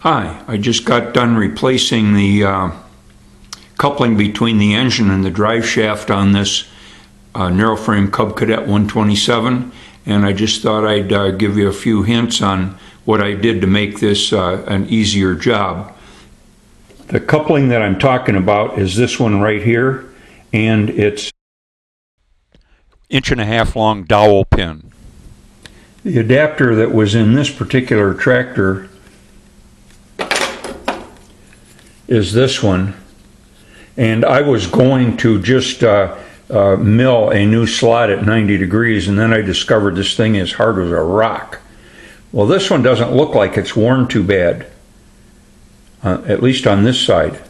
Hi, I just got done replacing the coupling between the engine and the drive shaft on this narrow-frame Cub Cadet 127, and I just thought I'd give you a few hints on what I did to make this an easier job. The coupling that I'm talking about is this one right here, and it's 1.5 inch long dowel pin. The adapter that was in this particular tractor is this one, and I was going to just mill a new slot at 90 degrees, and then I discovered this thing is hard as a rock. Well, this one doesn't look like it's worn too bad, at least on this side.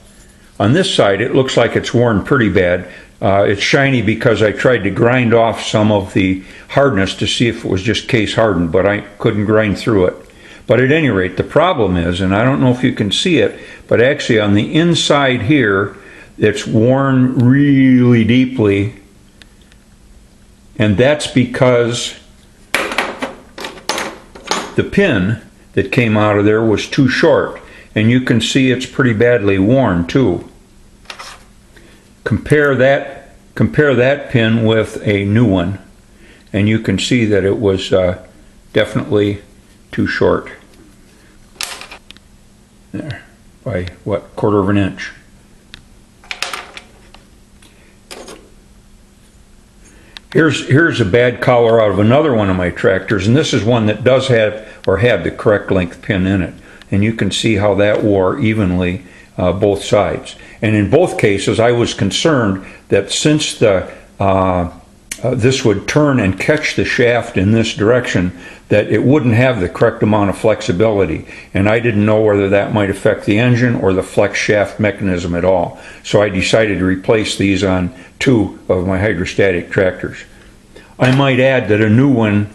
On this side it looks like it's worn pretty bad. It's shiny because I tried to grind off some of the hardness to see if it was just case hardened, but I couldn't grind through it. But at any rate, the problem is, and I don't know if you can see it, but actually on the inside here, it's worn really deeply, and that's because the pin that came out of there was too short, and you can see it's pretty badly worn too. Compare that pin with a new one, and you can see that it was definitely too short. There, by what, 1/4 inch. Here's a bad collar out of another one of my tractors, and this is one that does have or had the correct length pin in it, and you can see how that wore evenly both sides. And in both cases I was concerned that since this would turn and catch the shaft in this direction, that it wouldn't have the correct amount of flexibility, and I didn't know whether that might affect the engine or the flex shaft mechanism at all. So I decided to replace these on 2 of my hydrostatic tractors. I might add that a new one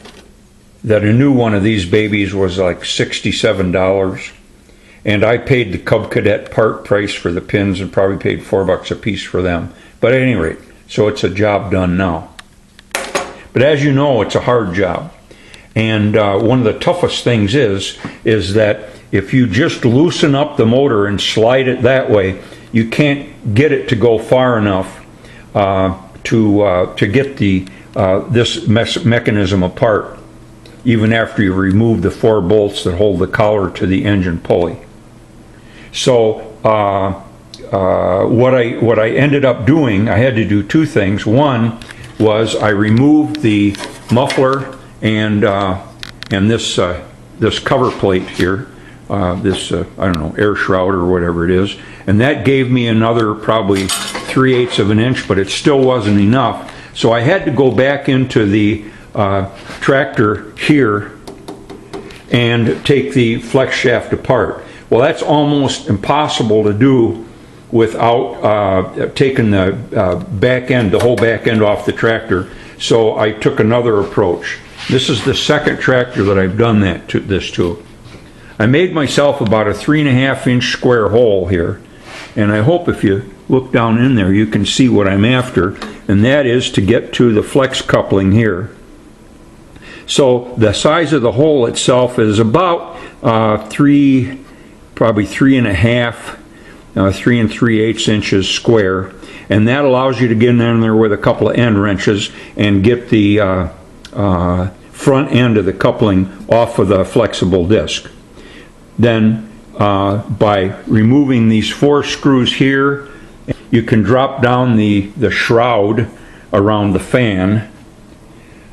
of these babies was like $67, and I paid the Cub Cadet part price for the pins and probably paid $4 a piece for them. But at any rate, so it's a job done now. But as you know, it's a hard job. And one of the toughest things is that if you just loosen up the motor and slide it that way, you can't get it to go far enough to get this mechanism apart, even after you remove the 4 bolts that hold the collar to the engine pulley. So what I ended up doing, I had to do 2 things. One was I removed the muffler and this cover plate here, I don't know, air shroud or whatever it is, and that gave me another probably 3/8 of an inch, but it still wasn't enough. So I had to go back into the tractor here and take the flex shaft apart. Well, that's almost impossible to do without taking the the whole back end off the tractor. So I took another approach. This is the second tractor that I've done this to. I made myself about a 3.5 inch square hole here, and I hope if you look down in there you can see what I'm after, and that is to get to the flex coupling here. So the size of the hole itself is about probably 3.5, 3 3/8 inches square, and that allows you to get in there with a couple of end wrenches and get the front end of the coupling off of the flexible disc. Then by removing these 4 screws here, you can drop down the shroud around the fan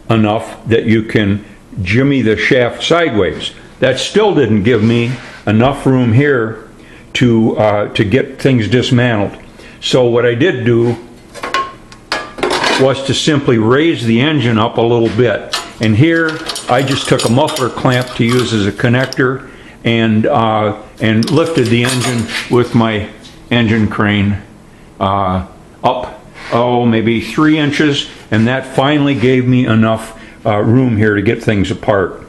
enough that you can jimmy the shaft sideways. That still didn't give me enough room here to get things dismantled. So what I did do was to simply raise the engine up a little bit, and here I just took a muffler clamp to use as a connector and lifted the engine with my engine crane up maybe 3 inches, and that finally gave me enough room here to get things apart.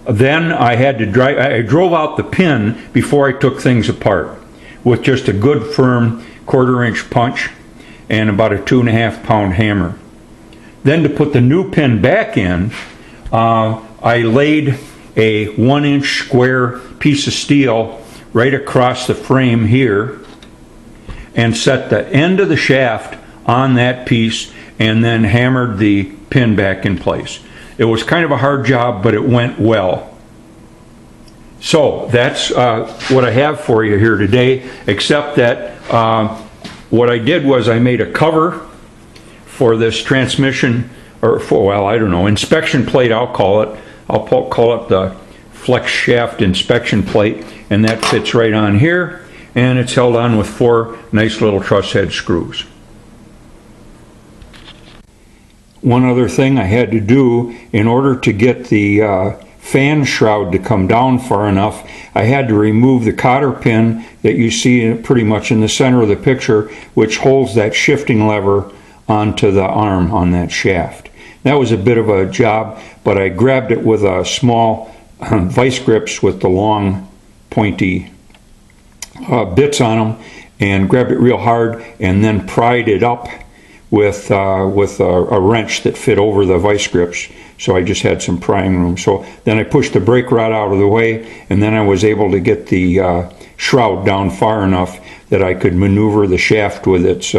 Then I drove out the pin before I took things apart with just a good firm 1/4 inch punch and about a 2.5 pound hammer. Then to put the new pin back in, I laid a 1-inch square piece of steel right across the frame here and set the end of the shaft on that piece and then hammered the pin back in place. It was kind of a hard job, but it went well. So that's what I have for you here today, except that what I did was I made a cover for this transmission, or for, well, I don't know, inspection plate I'll call it. I'll call it the flex shaft inspection plate, and that fits right on here, and it's held on with 4 nice little truss head screws. One other thing I had to do in order to get the fan shroud to come down far enough, I had to remove the cotter pin that you see pretty much in the center of the picture, which holds that shifting lever onto the arm on that shaft. That was a bit of a job, but I grabbed it with a small vice grips with the long pointy bits on them and grabbed it real hard and then pried it up with a wrench that fit over the vice grips, so I just had some prying room. So then I pushed the brake rod out of the way, and then I was able to get the shroud down far enough that I could maneuver the shaft with its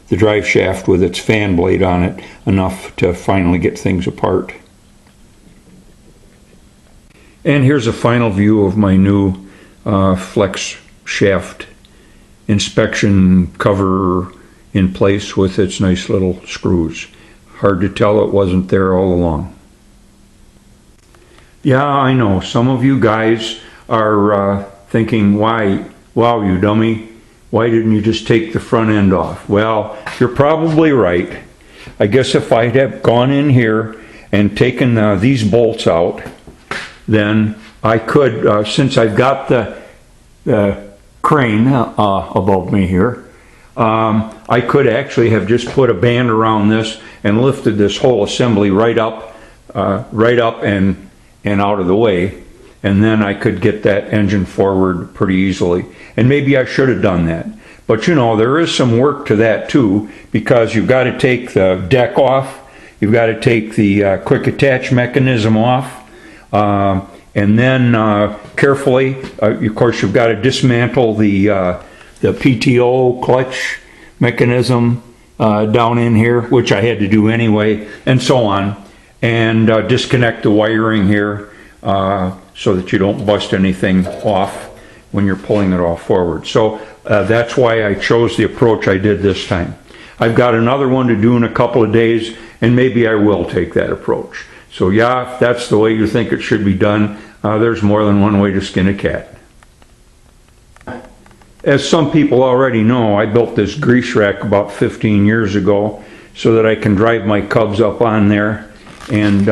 the drive shaft with its fan blade on it enough to finally get things apart. And here's a final view of my new flex shaft inspection cover in place with its nice little screws. Hard to tell it wasn't there all along. Yeah, I know, some of you guys are thinking, wow, you dummy, why didn't you just take the front end off? Well, you're probably right. I guess if I'd have gone in here and taken these bolts out, then I could, since I've got the crane above me here, I could actually have just put a band around this and lifted this whole assembly right up and out of the way, and then I could get that engine forward pretty easily. And maybe I should have done that. But you know, there is some work to that too, because you've got to take the deck off, you've got to take the quick attach mechanism off, and then carefully, of course, you've got to dismantle the PTO clutch mechanism down in here, which I had to do anyway, and so on, and disconnect the wiring here so that you don't bust anything off when you're pulling it all forward. So that's why I chose the approach I did this time. I've got another one to do in a couple of days, and maybe I will take that approach. So yeah, if that's the way you think it should be done, there's more than one way to skin a cat. As some people already know, I built this grease rack about 15 years ago so that I can drive my Cubs up on there, and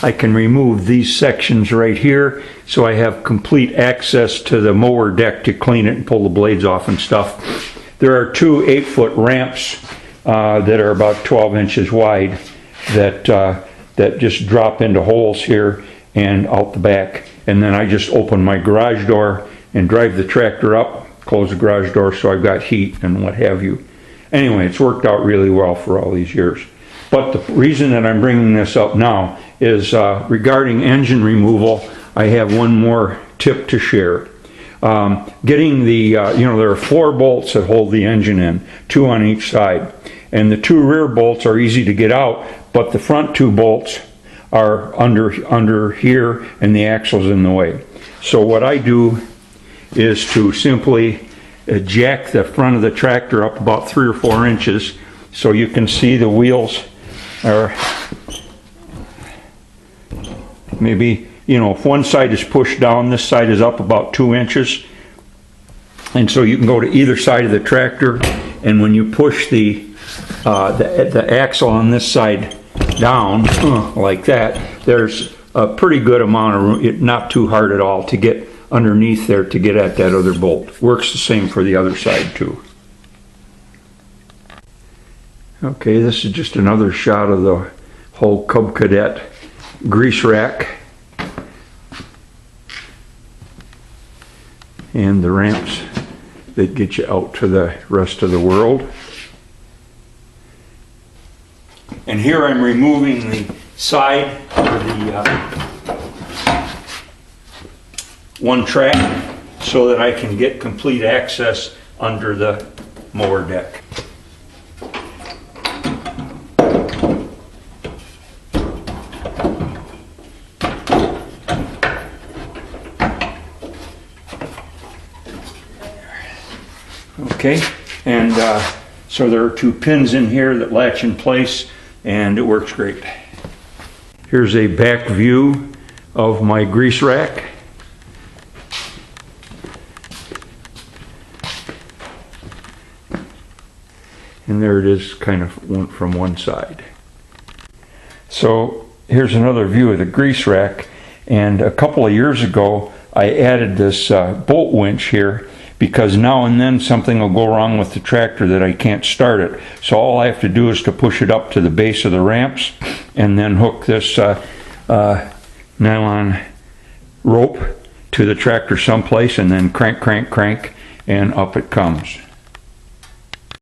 I can remove these sections right here so I have complete access to the mower deck to clean it and pull the blades off and stuff. There are 2 8-foot ramps that are about 12 inches wide that just drop into holes here and out the back, and then I just open my garage door and drive the tractor up, close the garage door so I've got heat and what have you. Anyway, it's worked out really well for all these years. But the reason that I'm bringing this up now is regarding engine removal. I have one more tip to share. Getting the, there are 4 bolts that hold the engine in, 2 on each side. And the 2 rear bolts are easy to get out, but the front 2 bolts are under here, and the axle's in the way. So what I do is to simply jack the front of the tractor up about 3 or 4 inches so you can see the wheels are maybe, if one side is pushed down, this side is up about 2 inches. And so you can go to either side of the tractor, and when you push the axle on this side down like that, there's a pretty good amount of room, not too hard at all, to get underneath there to get at that other bolt. Works the same for the other side too. Okay, this is just another shot of the whole Cub Cadet grease rack and the ramps that get you out to the rest of the world. And here I'm removing the side for the one track so that I can get complete access under the mower deck. Okay, and so there are 2 pins in here that latch in place, and it works great. Here's a back view of my grease rack. And there it is, kind of from one side. So here's another view of the grease rack, and a couple of years ago I added this bolt winch here, because now and then something will go wrong with the tractor that I can't start it. So all I have to do is to push it up to the base of the ramps and then hook this nylon rope to the tractor someplace and then crank, crank, crank, and up it comes.